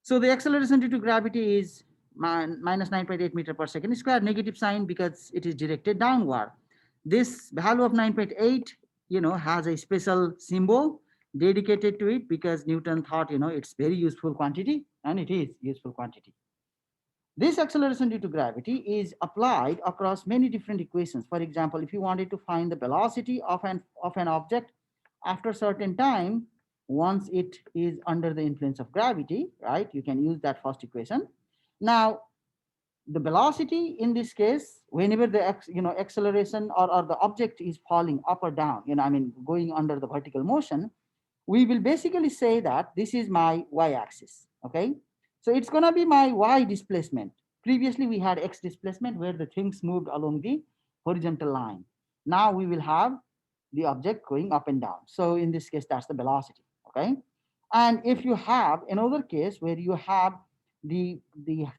So the acceleration due to gravity is minus 9.8 meter per second square, negative sign because it is directed downward. This value of 9.8, has a special symbol dedicated to it because Newton thought, it's very useful quantity, and it is useful quantity. This acceleration due to gravity is applied across many different equations. For example, if you wanted to find the velocity of an object after a certain time, once it is under the influence of gravity, right, you can use that first equation. Now, the velocity in this case, whenever the acceleration or the object is falling up or down, going under the vertical motion, we will basically say that this is my y-axis. Okay, so it's going to be my y displacement. Previously we had x displacement where the things moved along the horizontal line. Now we will have the object going up and down. So in this case, that's the velocity. Okay, and if you have another case where you have the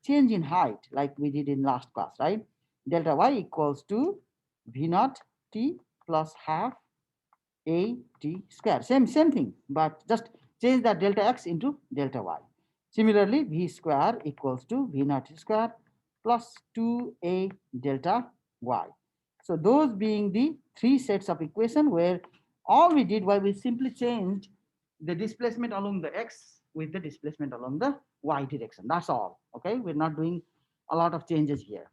change in height, like we did in last class, right? Delta y equals to v naught t plus half a t square. Same thing, but just change that delta x into delta y. Similarly, v square equals to v naught square plus 2a delta y. So those being the three sets of equation where all we did was we simply changed the displacement along the x with the displacement along the y direction. That's all. Okay, we're not doing a lot of changes here.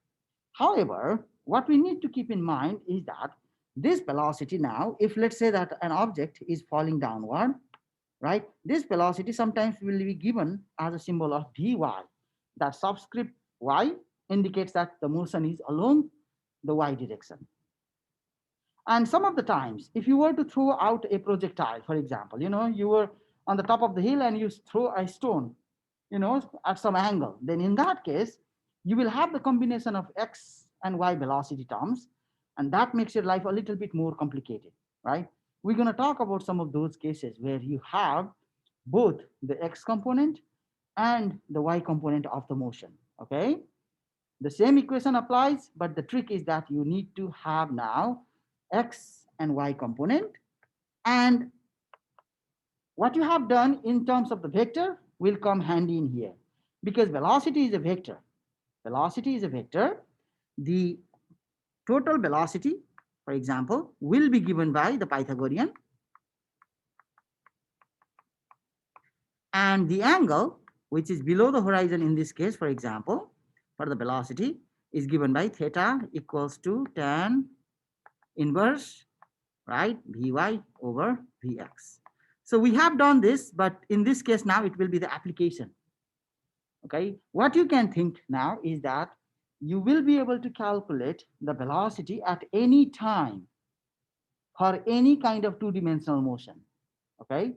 However, what we need to keep in mind is that this velocity now, if let's say that an object is falling downward, right, this velocity sometimes will be given as a symbol of dy. That subscript y indicates that the motion is along the y direction. And some of the times, if you were to throw out a projectile, for example, you were on the top of the hill and you throw a stone, at some angle, then in that case, you will have the combination of x and y velocity terms, and that makes your life a little bit more complicated, right? We're going to talk about some of those cases where you have both the x component and the y component of the motion, okay? The same equation applies, but the trick is that you need to have now x and y component. And what you have done in terms of the vector will come handy in here, because velocity is a vector. Velocity is a vector. The total velocity, for example, will be given by the Pythagorean, and the angle, which is below the horizon in this case, for example, for the velocity, is given by theta equals to tan inverse, right, Vy over Vx. So we have done this, but in this case now it will be the application. Okay, what you can think now is that you will be able to calculate the velocity at any time for any kind of two-dimensional motion. Okay,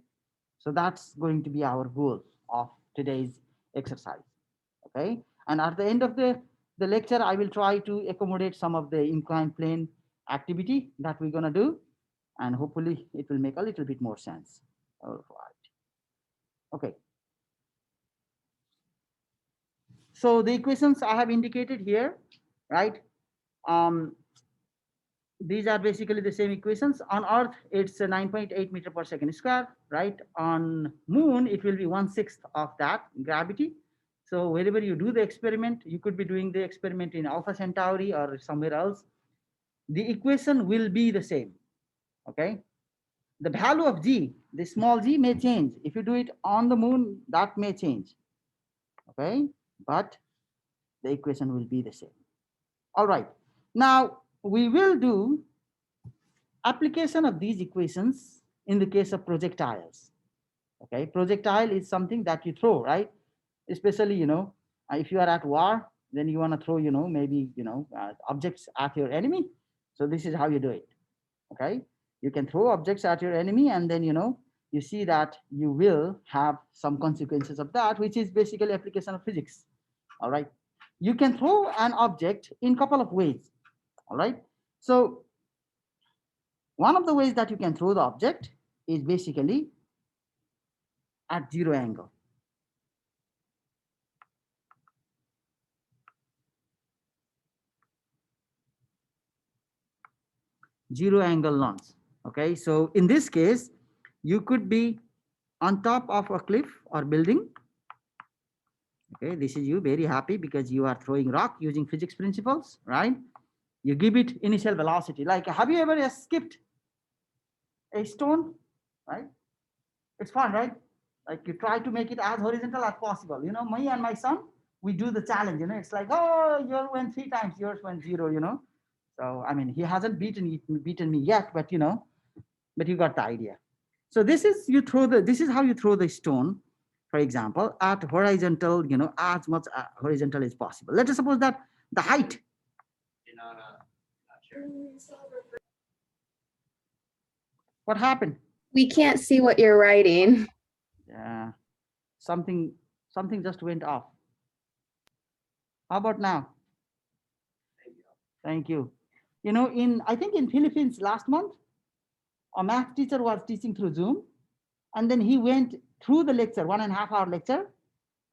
so that's going to be our goal of today's exercise. Okay, and at the end of the lecture, I will try to accommodate some of the inclined plane activity that we're going to do, and hopefully it will make a little bit more sense. All right. Okay. So the equations I have indicated here, right? Um, these are basically the same equations. On Earth, it's a 9.8 meter per second square, right? On Moon, it will be 1/6 of that gravity. So wherever you do the experiment, you could be doing the experiment in Alpha Centauri or somewhere else. The equation will be the same, okay? The value of g, the small g may change. If you do it on the Moon, that may change, okay? But the equation will be the same. All right. Now we will do application of these equations in the case of projectiles. Okay, projectile is something that you throw, right? Especially, if you are at war, then you want to throw, maybe, objects at your enemy. So this is how you do it. Okay, you can throw objects at your enemy, and then, you see that you will have some consequences of that, which is basically application of physics. All right, you can throw an object in a couple of ways. All right, so one of the ways that you can throw the object is basically at zero angle. Zero angle launch. Okay, so in this case, you could be on top of a cliff or building, Okay, this is you very happy because you are throwing rock using physics principles, right? You give it initial velocity. Like, have you ever skipped a stone, right? It's fun, right? Like you try to make it as horizontal as possible. You know, me and my son, we do the challenge. You know, it's like, oh, yours went 3 times, yours went 0. You know, so I mean, he hasn't beaten me yet, but you know, but you got the idea. So this is how you throw the stone, for example, at horizontal. You know, as much horizontal as possible. Let us suppose that the height. What happened? We can't see what you're writing. Yeah, something something just went off. How about now? Thank you. You know, in I think in Philippines last month, a math teacher was teaching through Zoom, and then he went through the lecture, 1.5 hour lecture,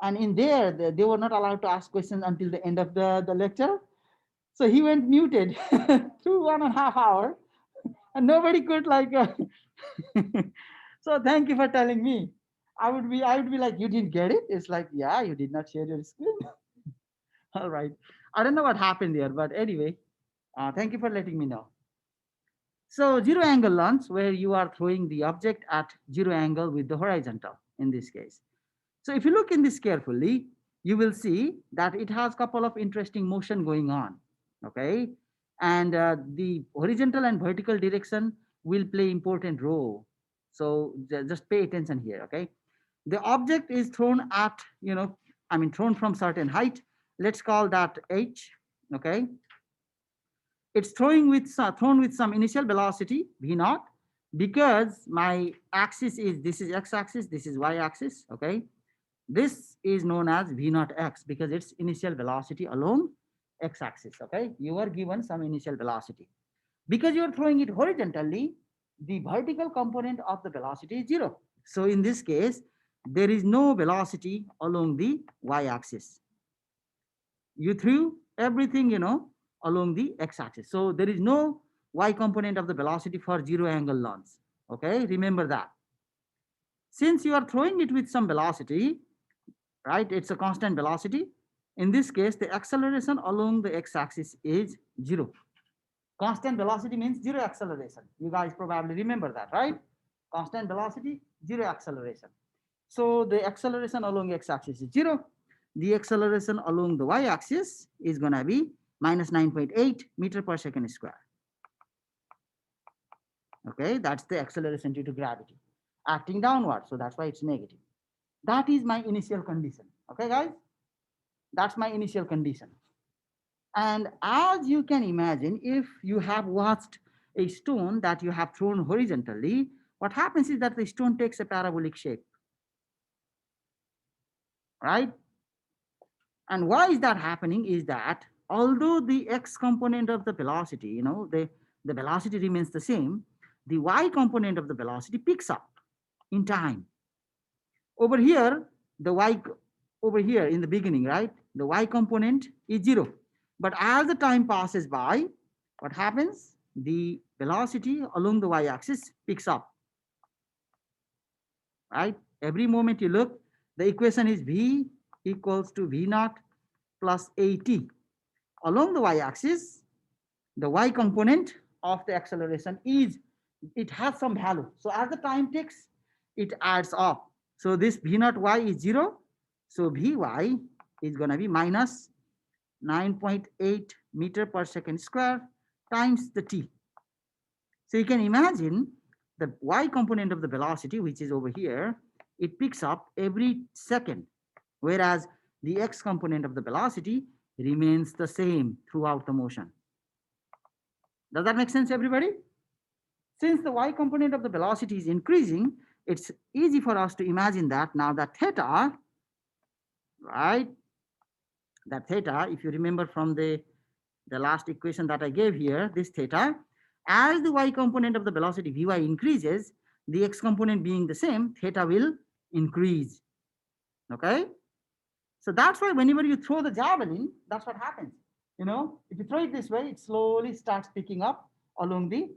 and in there they were not allowed to ask questions until the end of the lecture. So he went muted through 1.5 hour, and nobody could like. So thank you for telling me. I would be like, you didn't get it. It's like, yeah, you did not share your screen. All right. I don't know what happened there, but anyway, thank you for letting me know. So zero angle launch, where you are throwing the object at zero angle with the horizontal in this case. So if you look in this carefully, you will see that it has a couple of interesting motion going on. Okay, and the horizontal and vertical direction will play important role. So just pay attention here. Okay, the object is thrown at, I mean, thrown from certain height. Let's call that h. Okay, it's thrown with some initial velocity v naught, because my axis is, this is x axis, this is y axis. Okay, this is known as v naught x because it's initial velocity along x axis. Okay, you are given some initial velocity. Because you're throwing it horizontally, the vertical component of the velocity is 0. So in this case, there is no velocity along the y axis. You threw everything, along the x-axis. So there is no y component of the velocity for zero angle launch. Okay, remember that. Since you are throwing it with some velocity, right, it's a constant velocity. In this case, the acceleration along the x-axis is 0. Constant velocity means 0 acceleration. You guys probably remember that, right? Constant velocity, 0 acceleration. So the acceleration along x-axis is 0. The acceleration along the y-axis is going to be minus 9.8 meter per second square. Okay, that's the acceleration due to gravity acting downward. So that's why it's negative. That is my initial condition. Okay, guys, that's my initial condition. And as you can imagine, if you have watched a stone that you have thrown horizontally, what happens is that the stone takes a parabolic shape, right? And why is that happening is that although the x component of the velocity, the velocity remains the same, the y component of the velocity picks up in time. Over here, the y, over here in the beginning, right? The y component is 0. But as the time passes by, what happens? The velocity along the y-axis picks up, right? Every moment you look, the equation is v equals to v naught plus at. Along the y-axis, the y component of the acceleration is, it has some value. So as the time ticks, it adds up. So this v naught y is 0. So vy is going to be minus 9.8 meter per second square times the t. So you can imagine the y component of the velocity, which is over here, it picks up every second, whereas the x component of the velocity remains the same throughout the motion. Does that make sense, everybody? Since the y component of the velocity is increasing, it's easy for us to imagine that now that theta, right, that theta, if you remember from the last equation that I gave here, this theta, as the y component of the velocity vy increases, the x component being the same, theta will increase. Okay? So that's why whenever you throw the javelin, that's what happens. If you throw it this way, it slowly starts picking up along the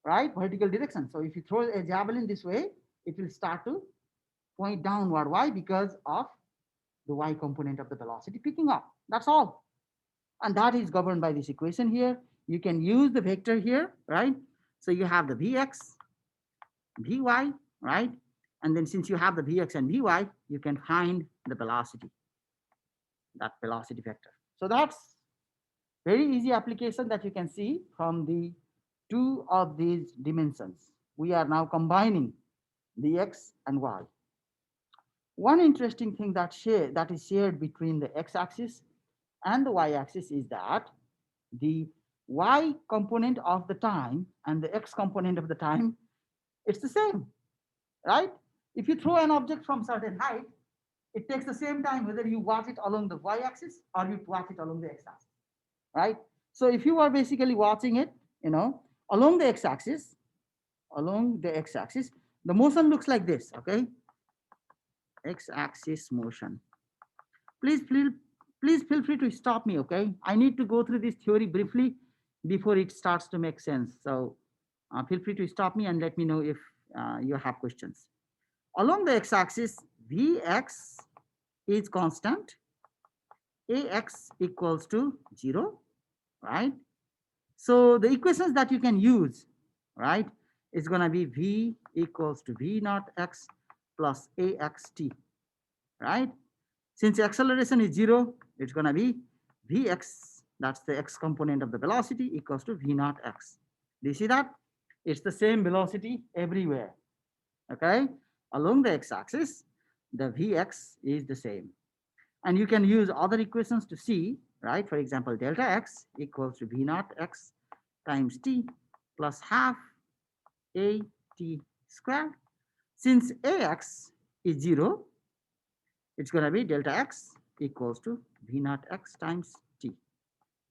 right vertical direction. So if you throw a javelin this way, it will start to point downward. Why? Because of the y component of the velocity picking up. That's all. And that is governed by this equation here. You can use the vector here, right? So you have the Vx, Vy, right? And then since you have the Vx and Vy, you can find the velocity, that velocity vector. So that's very easy application that you can see from the two of these dimensions. We are now combining the x and y. One interesting thing that is shared between the x-axis and the y-axis is that the y component of the time and the x component of the time, it's the same, right? If you throw an object from certain height, it takes the same time whether you watch it along the y-axis or you watch it along the x-axis, right? So if you are basically watching it, along the x-axis, the motion looks like this, okay? X-axis motion. Please feel free to stop me, okay? I need to go through this theory briefly before it starts to make sense. So feel free to stop me and let me know if you have questions. Along the x-axis, Vx is constant, Ax equals to 0, right? So the equations that you can use, right, is going to be V equals to V naught x plus Axt, right? Since acceleration is 0, it's going to be Vx, that's the x component of the velocity, equals to V naught x. Do you see that? It's the same velocity everywhere, okay? Along the x-axis, the Vx is the same. And you can use other equations to see, right? For example, delta x equals to V naught x times t plus half a t squared. Since ax is 0, it's going to be delta x equals to V naught x times t.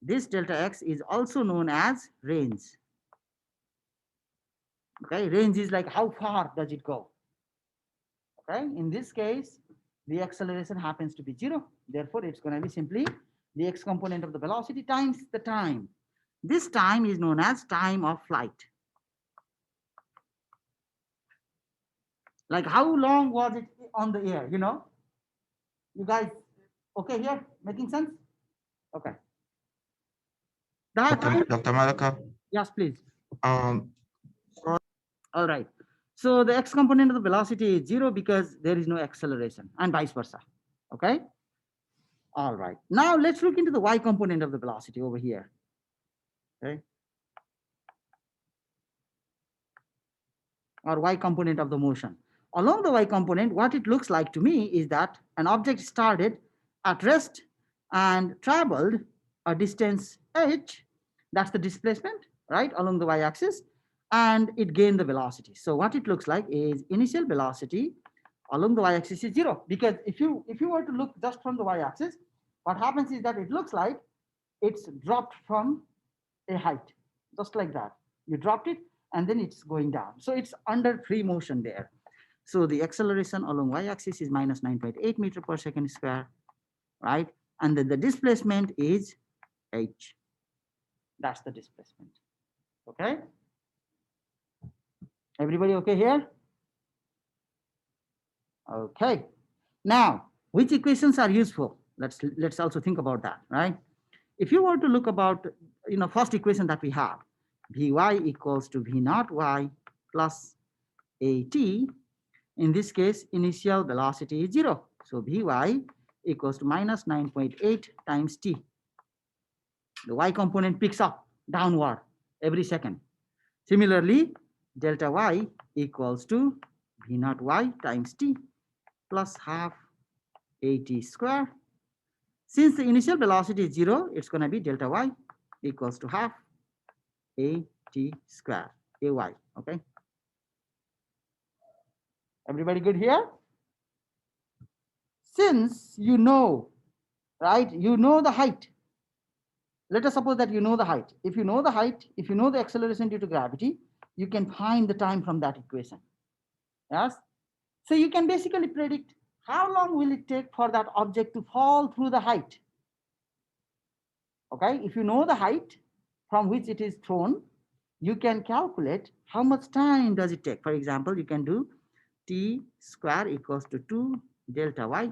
This delta x is also known as range. Okay, range is like how far does it go? Okay, in this case, the acceleration happens to be 0. Therefore, it's going to be simply the x component of the velocity times the time. This time is known as time of flight. Like how long was it on the air, You guys okay here? Making sense? Okay. Dr. Malaka, Yes, please. um, All right. So the x component of the velocity is 0 because there is no acceleration and vice versa. Okay. All right. Now let's look into the y component of the velocity over here. Okay. Or y component of the motion. Along the y component, what it looks like to me is that an object started at rest and traveled a distance h, that's the displacement, right, along the y-axis, and it gained the velocity. So what it looks like is initial velocity along the y-axis is 0, because if you were to look just from the y-axis, what happens is that it looks like it's dropped from a height, just like that. You dropped it and then it's going down. So it's under free motion there. So the acceleration along y-axis is minus 9.8 meter per second square, right? And then the displacement is h. That's the displacement. Okay. Everybody okay here? Okay. Now, which equations are useful? Let's also think about that, right? If you were to look about, first equation that we have, Vy equals to V naught y plus At. In this case, initial velocity is 0. So Vy equals to minus 9.8 times t. The y component picks up downward every second. Similarly, delta y equals to V naught y times t plus half At square. Since the initial velocity is 0, it's going to be delta y equals to half At square, Ay, okay? Everybody good here? Since you know, right, you know the height. Let us suppose that you know the height. If you know the height, if you know the acceleration due to gravity, you can find the time from that equation. Yes? So you can basically predict how long will it take for that object to fall through the height. Okay, if you know the height from which it is thrown, you can calculate how much time does it take. For example, you can do t square equals to 2 delta y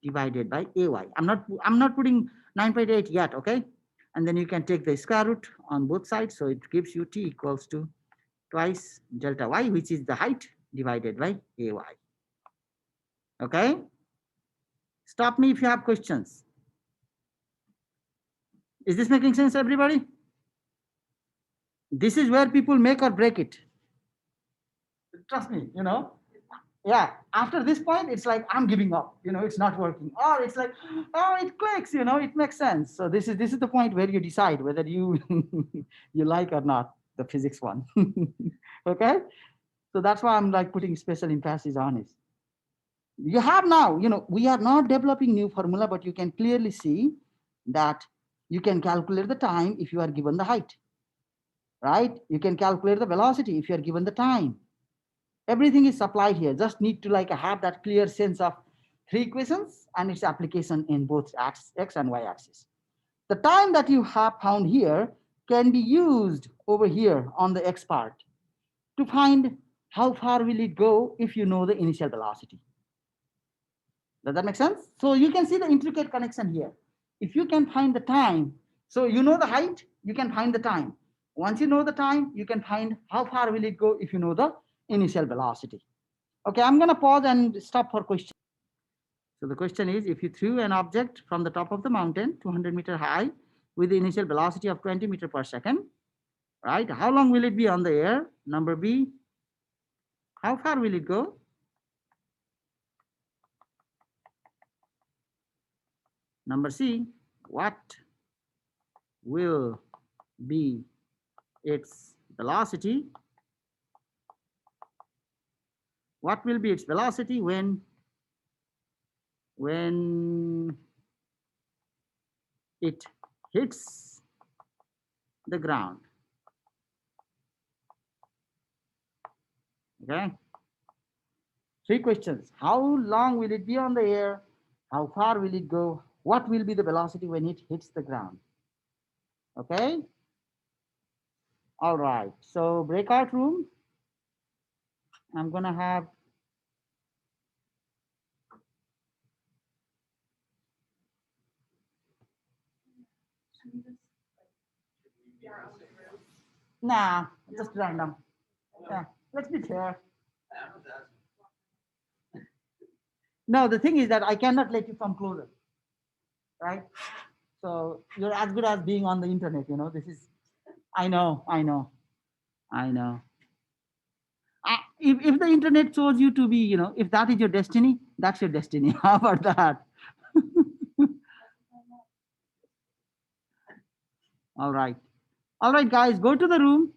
divided by ay. I'm not putting 9.8 yet, okay? And then you can take the square root on both sides, so it gives you t equals to twice delta y, which is the height, divided by ay. Okay? Stop me if you have questions. Is this making sense, everybody? This is where people make or break it. Trust me, yeah, after this point it's like I'm giving up, it's not working, or it's like, oh, it clicks, it makes sense. So this is the point where you decide whether you you like or not the physics one. Okay, so that's why I'm like putting special emphasis on it. You have now, we are not developing new formula, but you can clearly see that you can calculate the time if you are given the height, right? You can calculate the velocity if you are given the time. Everything is supplied here. Just need to like have that clear sense of three equations and its application in both x and y axis. The time that you have found here can be used over here on the x part to find how far will it go if you know the initial velocity. Does that make sense? So you can see the intricate connection here. If you can find the time, so you know the height, you can find the time. Once you know the time, you can find how far will it go if you know the initial velocity. Okay, I'm gonna pause and stop for questions. So the question is, if you threw an object from the top of the mountain, 200-meter high, with the initial velocity of 20 meters per second, right? How long will it be on the air? Number B, how far will it go? Number C, what will be its velocity? What will be its velocity when it hits the ground? Okay. Three questions. How long will it be on the air? How far will it go? What will be the velocity when it hits the ground? Okay. All right. So breakout room. I'm gonna have nah, just random. Yeah, let's be fair. No, the thing is that I cannot let you come closer, right? So you're as good as being on the internet, this is, I know. If the internet chose you to be, if that is your destiny, that's your destiny. How about that? All right. All right, guys, go to the room.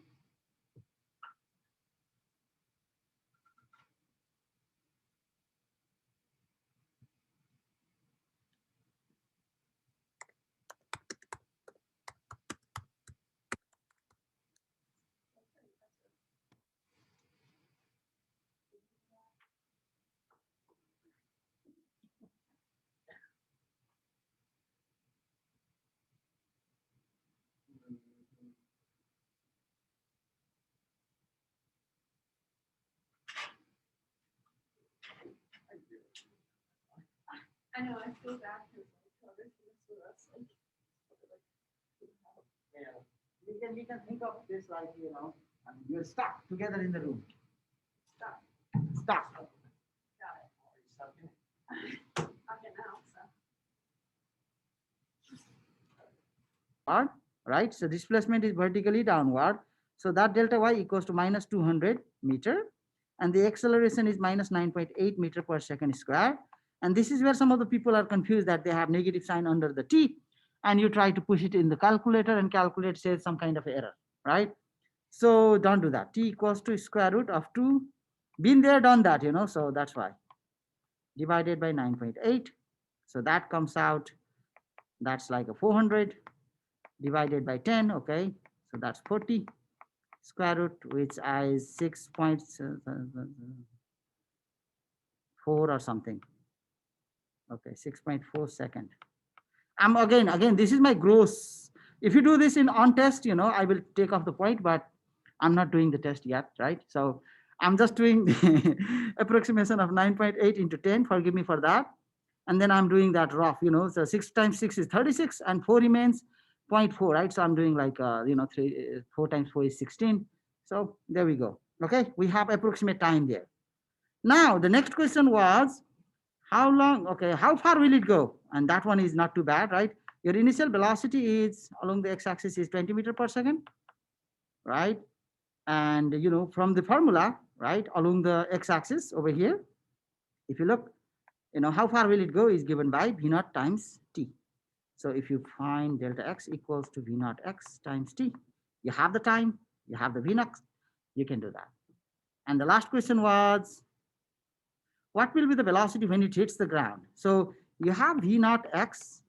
I know, I feel bad because others with us. Yeah. We can think of this like, you're stuck together in the room. Stop. Stuck. Got it. Okay, now, so. Right? So displacement is vertically downward. So that delta y equals to minus 200 meter. And the acceleration is minus 9.8 meter per second square. And this is where some of the people are confused that they have negative sign under the t. And you try to push it in the calculator and calculate says some kind of error, right? So don't do that. T equals to square root of 2. Been there, done that, so that's why. Divided by 9.8. So that comes out, that's like a 400 divided by 10, okay? So that's 40 square root, which is 6.4 or something. Okay, 6.4 second. I'm again, this is my gross. If you do this in on test, I will take off the point, but I'm not doing the test yet, right? So I'm just doing the approximation of 9.8 into 10. Forgive me for that. And then I'm doing that rough, so 6 times 6 is 36 and 4 remains 0.4, right? So I'm doing like, 4 times 4 is 16. So there we go. Okay, we have approximate time there. Now, the next question was, how long, okay, how far will it go? And that one is not too bad, right? Your initial velocity is along the x-axis is 20 meters per second, right? And, from the formula, right, along the x-axis over here, if you look, how far will it go is given by v naught times t. So if you find delta x equals to v naught x times t, you have the time, you have the v naught, you can do that. And the last question was, what will be the velocity when it hits the ground? So you have v naught x,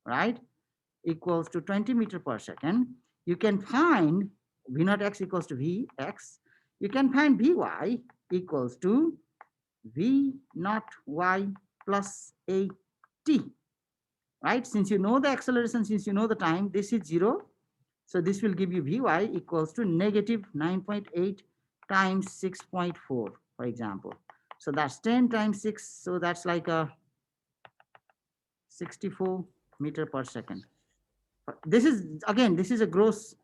right, equals to 20 meter per second. You can find v naught x equals to vx. You can find vy equals to v naught y plus a t, right? Since you know the acceleration, since you know the time, this is 0. So this will give you vy equals to negative 9.8 times 6.4, for example. So that's 10 times 6. So that's like a 64 meter per second. This is, again, this is a gross,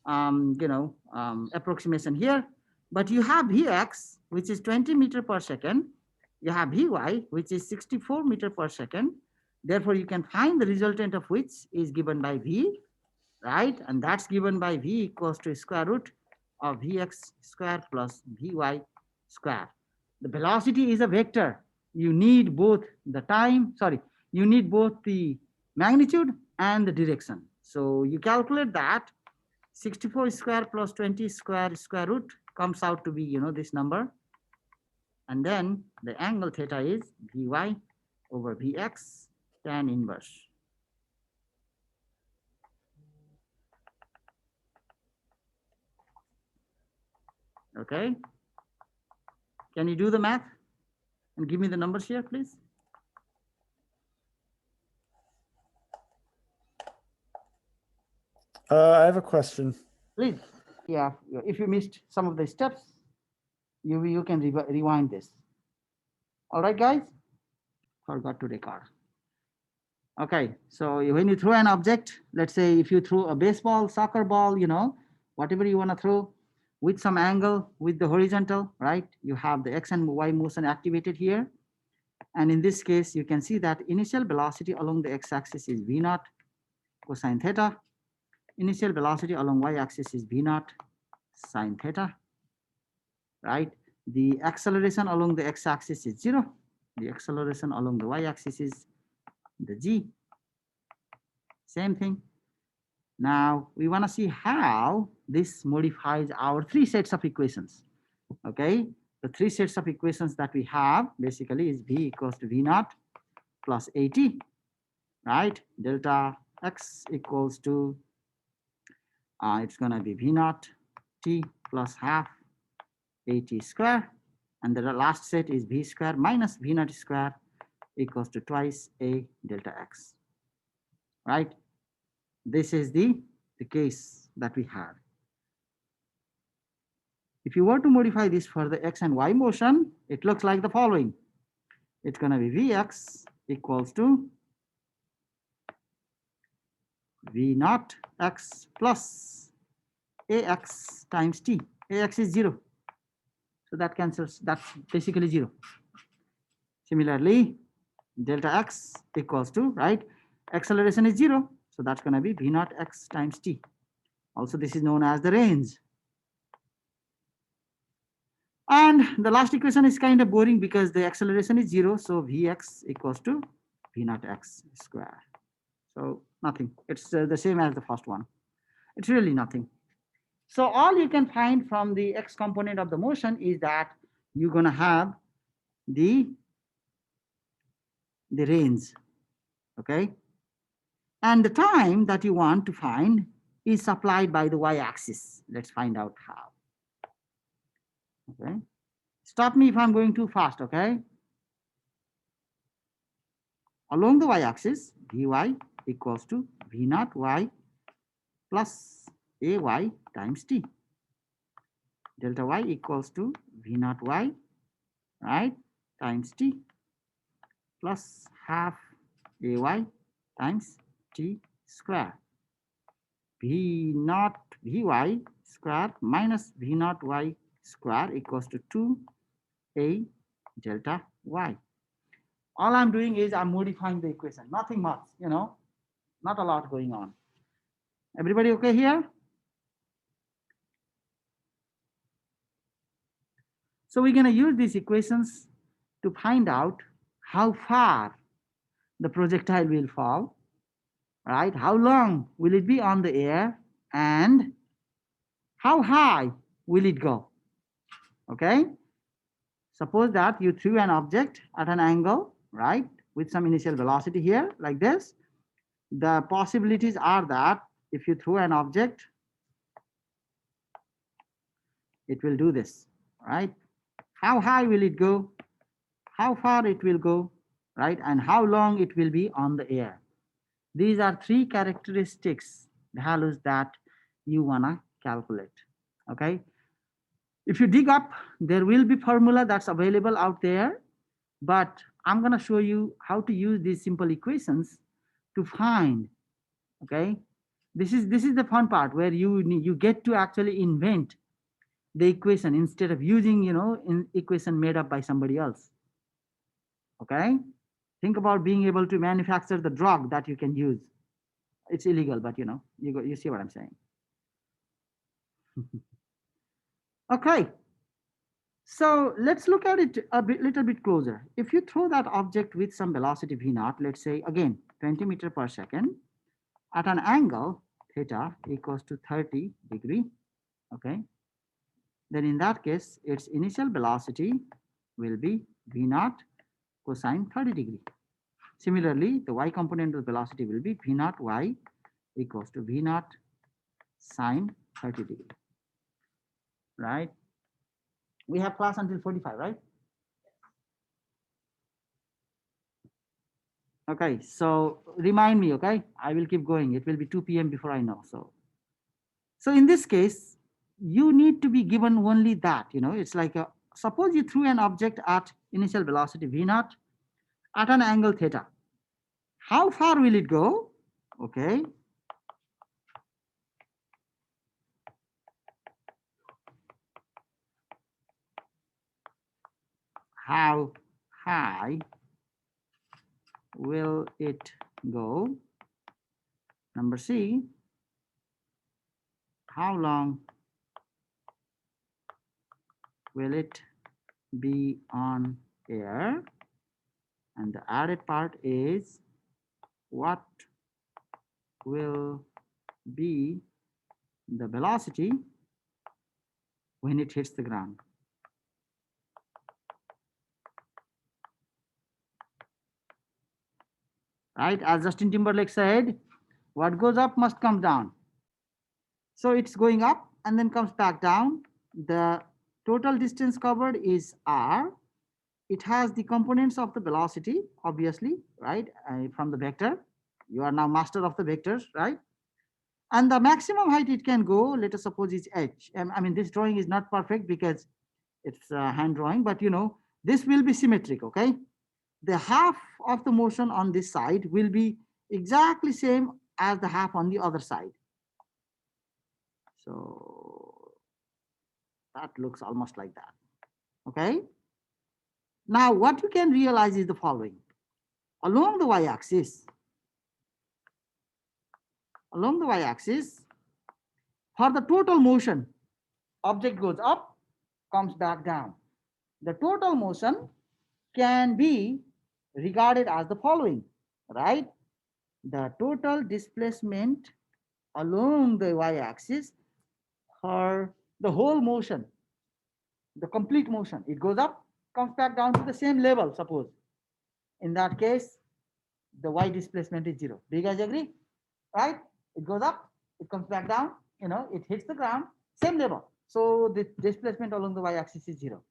approximation here. But you have vx, which is 20 meter per second. You have vy, which is 64 meter per second. Therefore, you can find the resultant of which is given by v, right? And that's given by v equals to square root of vx square plus vy square. The velocity is a vector. You need both the time, sorry, you need both the magnitude and the direction. So you calculate that 64 square plus 20 square root comes out to be, this number. And then the angle theta is vy over vx tan inverse. Okay. Can you do the math and give me the numbers here, please? I have a question. Please. Yeah. If you missed some of the steps, you can rewind this. All right, guys. Forgot to record. Okay. So when you throw an object, let's say if you throw a baseball, soccer ball, whatever you want to throw with some angle with the horizontal, right? You have the x and y motion activated here. And in this case, you can see that initial velocity along the x-axis is v naught cosine theta. Initial velocity along y-axis is v naught sine theta, right? The acceleration along the x-axis is 0. The acceleration along the y-axis is the g. Same thing. Now we want to see how this modifies our 3 sets of equations. Okay, the 3 sets of equations that we have basically is v equals to v naught plus at, right? Delta x equals to, it's going to be v naught t plus half at square. And the last set is v square minus v naught square equals to twice a delta x, right? This is the case that we have. If you were to modify this for the x and y motion, it looks like the following. It's going to be vx equals to v naught x plus ax times t. Ax is 0. So that cancels, that's basically 0. Similarly, delta x equals to, right, acceleration is 0. So that's going to be v naught x times t. Also, this is known as the range. And the last equation is kind of boring because the acceleration is 0. So vx equals to v naught x square. So nothing. It's the same as the first one. It's really nothing. So all you can find from the x component of the motion is that you're going to have the range. Okay. And the time that you want to find is supplied by the y-axis. Let's find out how. Okay. Stop me if I'm going too fast, okay? Along the y-axis, vy equals to v naught y plus ay times t. Delta y equals to v naught y, right, times t plus half ay times t square. V naught Vy square minus V naught y square equals to 2a delta y. All I'm doing is I'm modifying the equation, nothing much, not a lot going on. Everybody okay here? So we're going to use these equations to find out how far the projectile will fall, right? How long will it be on the air and how high will it go? Okay. Suppose that you threw an object at an angle, right, with some initial velocity here like this. The possibilities are that if you throw an object, it will do this, right? How high will it go? How far it will go, right? And how long it will be on the air. These are three characteristics, values that you wanna calculate, okay? If you dig up, there will be formula that's available out there, but I'm gonna show you how to use these simple equations to find, okay? This is the fun part where you get to actually invent the equation instead of using, an equation made up by somebody else, okay? Think about being able to manufacture the drug that you can use. It's illegal, but you see what I'm saying. Okay, so let's look at it little bit closer. If you throw that object with some velocity v naught, let's say again 20 meters per second at an angle theta equals to 30 degree, okay, then in that case its initial velocity will be v naught cosine 30 degree. Similarly, the y component of the velocity will be v naught y equals to v naught sine 30 degree, right? We have class until 45, right? Okay, so remind me, okay? I will keep going. It will be 2 p.m. before I know. So in this case, you need to be given only that, it's like suppose you threw an object at initial velocity v naught at an angle theta. How far will it go? Okay. How high will it go? Number C, how long will it be on air? And the added part is what will be the velocity when it hits the ground? Right, as Justin Timberlake said, what goes up must come down. So it's going up and then comes back down. The total distance covered is r. It has the components of the velocity, obviously, right, from the vector. You are now master of the vectors, right? And the maximum height it can go, let us suppose is h. I mean, this drawing is not perfect because it's a hand drawing, but this will be symmetric, okay? The half of the motion on this side will be exactly same as the half on the other side. So that looks almost like that, okay? Now what you can realize is the following. Along the y-axis, for the total motion, object goes up, comes back down. The total motion can be regarded as the following, right? The total displacement along the y-axis for the whole motion, the complete motion, it goes up, comes back down to the same level, suppose. In that case, the y displacement is 0. Do you guys agree? Right? It goes up, it comes back down, it hits the ground, same level. So the displacement along the y-axis is 0,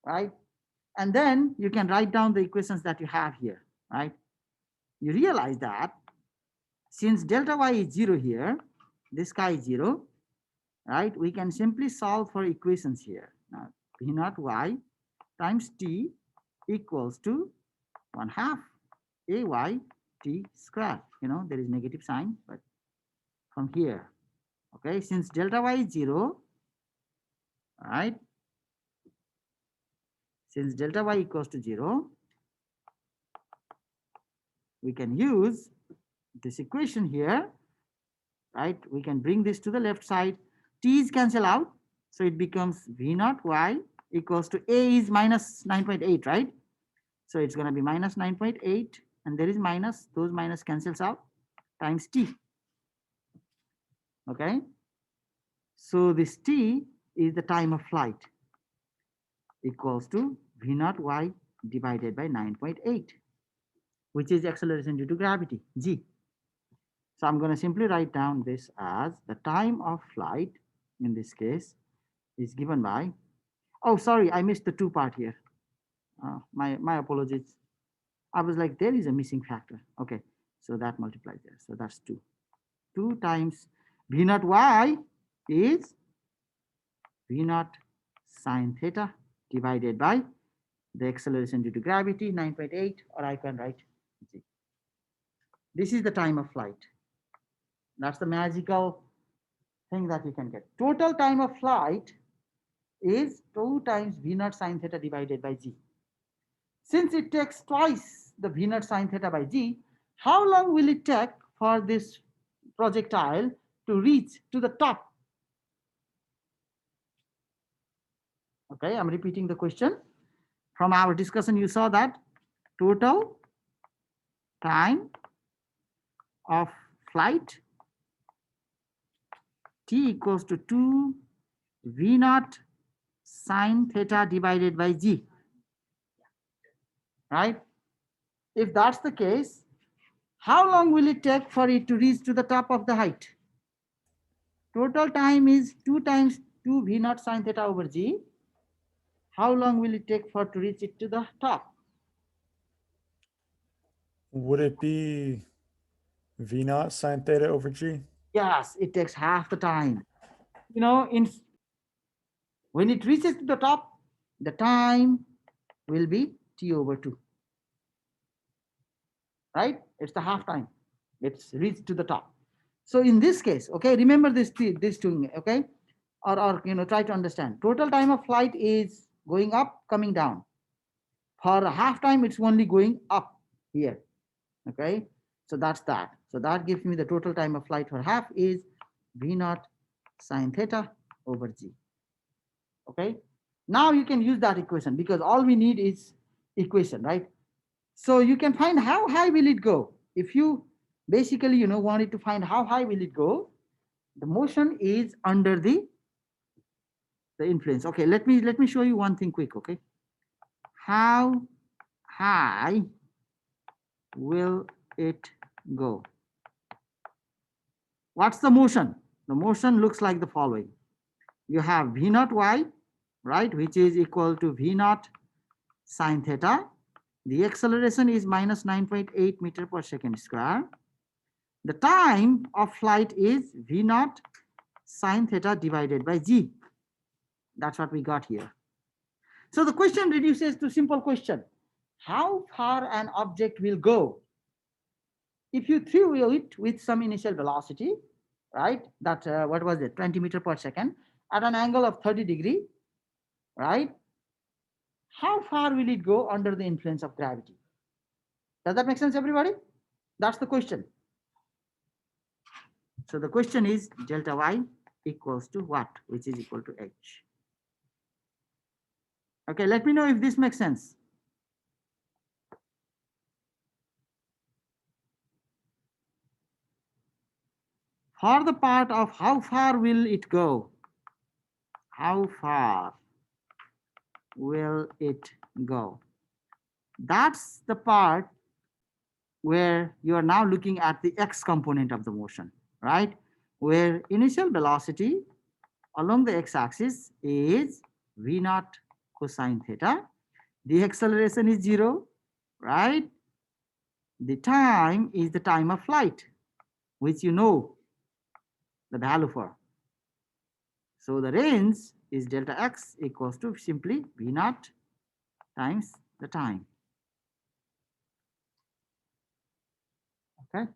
right? And then you can write down the equations that you have here, right? You realize that since delta y is 0 here, this guy is 0, right? We can simply solve for equations here. Now, v naught y times t equals to 1/2 ay t square. There is negative sign, but from here, okay, since delta y is 0, right? Since delta y equals to 0, we can use this equation here, right? We can bring this to the left side. T is cancel out, so it becomes v naught y equals to a is minus 9.8, right? So it's going to be minus 9.8, and there is minus, those minus cancels out, times t. Okay, so this t is the time of flight, equals to v naught y divided by 9.8, which is acceleration due to gravity, g. So I'm going to simply write down this as the time of flight, in this case, is given by, oh, sorry, I missed the 2 part here. My apologies. I was like, there is a missing factor. Okay, so that multiplies there. So that's 2. 2 times v naught y is v naught sine theta divided by the acceleration due to gravity, 9.8, or I can write g. This is the time of flight. That's the magical thing that you can get. Total time of flight is 2 times v naught sine theta divided by g. Since it takes twice the v naught sine theta by g, how long will it take for this projectile to reach to the top? Okay, I'm repeating the question. From our discussion, you saw that total time of flight t equals to 2 v naught sine theta divided by g, right? If that's the case, how long will it take for it to reach to the top of the height? Total time is 2 times 2 v naught sine theta over g. How long will it take for to reach it to the top? Would it be v naught sine theta over g? Yes, it takes half the time. When it reaches to the top, the time will be t over 2. Right? It's the half time. It's reached to the top. So in this case, okay, remember this two, okay? Or try to understand. Total time of flight is going up, coming down. For a half time, it's only going up here. Okay, so that's that. So that gives me the total time of flight for half is v naught sine theta over g. Okay, now you can use that equation because all we need is equation, right? So you can find how high will it go. If you basically wanted to find how high will it go, the motion is under the influence. Okay, let me show you one thing quick. Okay, how high will it go? What's the motion? The motion looks like the following. You have v naught y, right, which is equal to v naught sine theta. The acceleration is minus 9.8 meter per second square. The time of flight is v naught sine theta divided by g. That's what we got here. So the question reduces to simple question. How far an object will go if you threw it with some initial velocity, right? That what was it, 20 meter per second at an angle of 30 degree, right? How far will it go under the influence of gravity? Does that make sense, everybody? That's the question. So the question is delta y equals to what, which is equal to h. Okay, let me know if this makes sense. For the part of how far will it go, how far will it go? That's the part where you are now looking at the x component of the motion, right? Where initial velocity along the x-axis is v naught cosine theta. The acceleration is 0, right? The time is the time of flight, which you know the value for. So the range is delta x equals to simply v naught times the time. Okay.